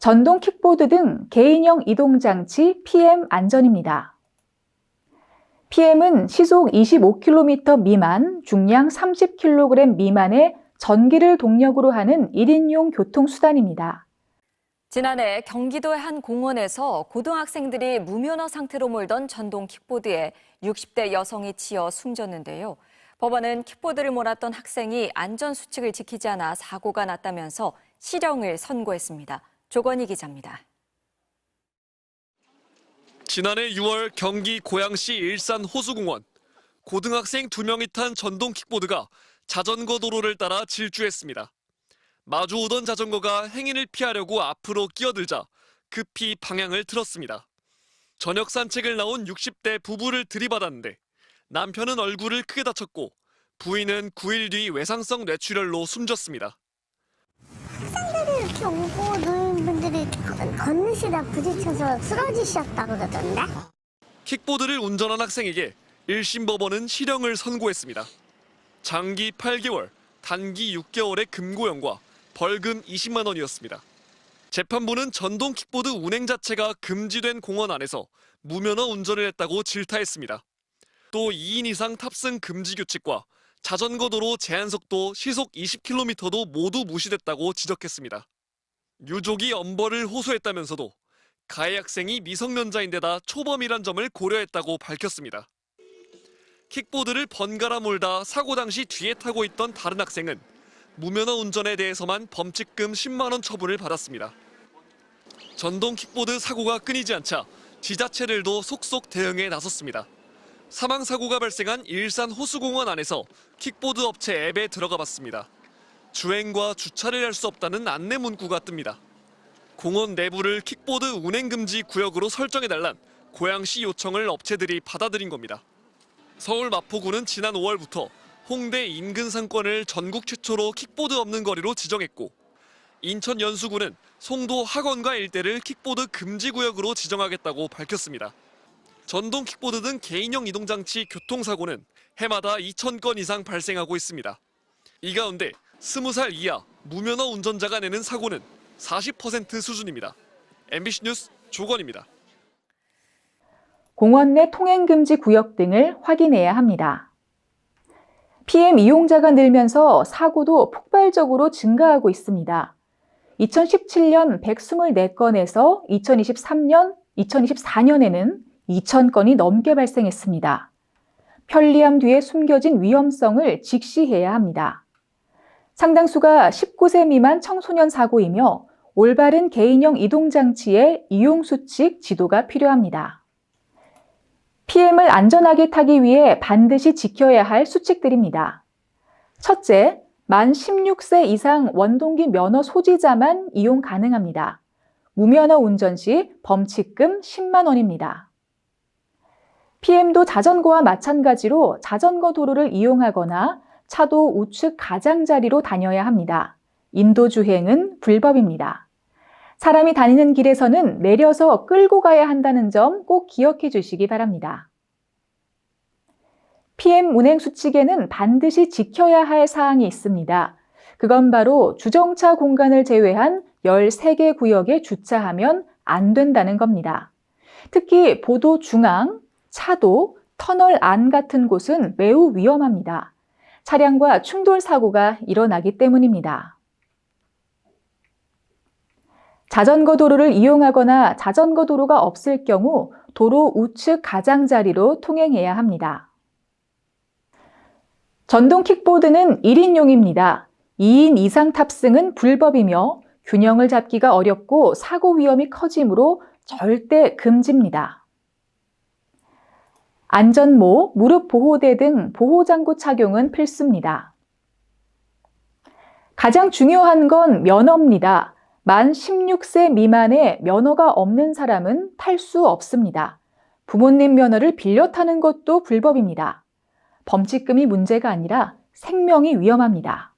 전동 킥보드 등 개인형 이동장치 PM 안전입니다. PM은 시속 25km 미만, 중량 30kg 미만의 전기를 동력으로 하는 1인용 교통수단입니다. 지난해 경기도의 한 공원에서 고등학생들이 무면허 상태로 몰던 전동 킥보드에 60대 여성이 치여 숨졌는데요. 법원은 킥보드를 몰았던 학생이 안전수칙을 지키지 않아 사고가 났다면서 실형을 선고했습니다. 조건희 기자입니다. 지난해 6월 경기 고양시 일산 호수공원. 고등학생 2명이 탄 전동 킥보드가 자전거 도로를 따라 질주했습니다. 마주오던 자전거가 행인을 피하려고 앞으로 끼어들자 급히 방향을 틀었습니다. 저녁 산책을 나온 60대 부부를 들이받았는데 남편은 얼굴을 크게 다쳤고 부인은 9일 뒤 외상성 뇌출혈로 숨졌습니다. 학생들이 이렇게 오고 노인분들이 건너시다 부딪혀서 쓰러지셨다고 그러던데? 킥보드를 운전한 학생에게 1심 법원은 실형을 선고했습니다. 장기 8개월, 단기 6개월의 금고형과 벌금 20만 원이었습니다. 재판부는 전동 킥보드 운행 자체가 금지된 공원 안에서 무면허 운전을 했다고 질타했습니다. 또 2인 이상 탑승 금지 규칙과 자전거 도로 제한 속도 시속 20km도 모두 무시됐다고 지적했습니다. 유족이 엄벌을 호소했다면서도 가해 학생이 미성년자인데다 초범이란 점을 고려했다고 밝혔습니다. 킥보드를 번갈아 몰다 사고 당시 뒤에 타고 있던 다른 학생은 무면허 운전에 대해서만 범칙금 10만 원 처분을 받았습니다. 전동 킥보드 사고가 끊이지 않자 지자체들도 속속 대응에 나섰습니다. 사망사고가 발생한 일산 호수공원 안에서 킥보드 업체 앱에 들어가 봤습니다. 주행과 주차를 할 수 없다는 안내 문구가 뜹니다. 공원 내부를 킥보드 운행 금지 구역으로 설정해달란 고양시 요청을 업체들이 받아들인 겁니다. 서울 마포구는 지난 5월부터 홍대 인근 상권을 전국 최초로 킥보드 없는 거리로 지정했고 인천 연수구는 송도 학원가 일대를 킥보드 금지 구역으로 지정하겠다고 밝혔습니다. 전동 킥보드 등 개인형 이동장치 교통사고는 해마다 2,000건 이상 발생하고 있습니다. 이 가운데 20살 이하 무면허 운전자가 내는 사고는 40% 수준입니다. MBC 뉴스 조건입니다. 공원 내 통행금지 구역 등을 확인해야 합니다. PM 이용자가 늘면서 사고도 폭발적으로 증가하고 있습니다. 2017년 124건에서 2024년에는 2,000건이 넘게 발생했습니다. 편리함 뒤에 숨겨진 위험성을 직시해야 합니다. 상당수가 19세 미만 청소년 사고이며 올바른 개인형 이동장치의 이용수칙 지도가 필요합니다. PM을 안전하게 타기 위해 반드시 지켜야 할 수칙들입니다. 첫째, 만 16세 이상 원동기 면허 소지자만 이용 가능합니다. 무면허 운전 시 범칙금 10만 원입니다. PM도 자전거와 마찬가지로 자전거 도로를 이용하거나 차도 우측 가장자리로 다녀야 합니다. 인도주행은 불법입니다. 사람이 다니는 길에서는 내려서 끌고 가야 한다는 점 꼭 기억해 주시기 바랍니다. PM 운행 수칙에는 반드시 지켜야 할 사항이 있습니다. 그건 바로 주정차 공간을 제외한 13개 구역에 주차하면 안 된다는 겁니다. 특히 보도 중앙, 차도, 터널 안 같은 곳은 매우 위험합니다. 차량과 충돌 사고가 일어나기 때문입니다. 자전거 도로를 이용하거나 자전거 도로가 없을 경우 도로 우측 가장자리로 통행해야 합니다. 전동 킥보드는 1인용입니다. 2인 이상 탑승은 불법이며 균형을 잡기가 어렵고 사고 위험이 커지므로 절대 금지입니다. 안전모, 무릎 보호대 등 보호장구 착용은 필수입니다. 가장 중요한 건 면허입니다. 만 16세 미만의 면허가 없는 사람은 탈 수 없습니다. 부모님 면허를 빌려 타는 것도 불법입니다. 범칙금이 문제가 아니라 생명이 위험합니다.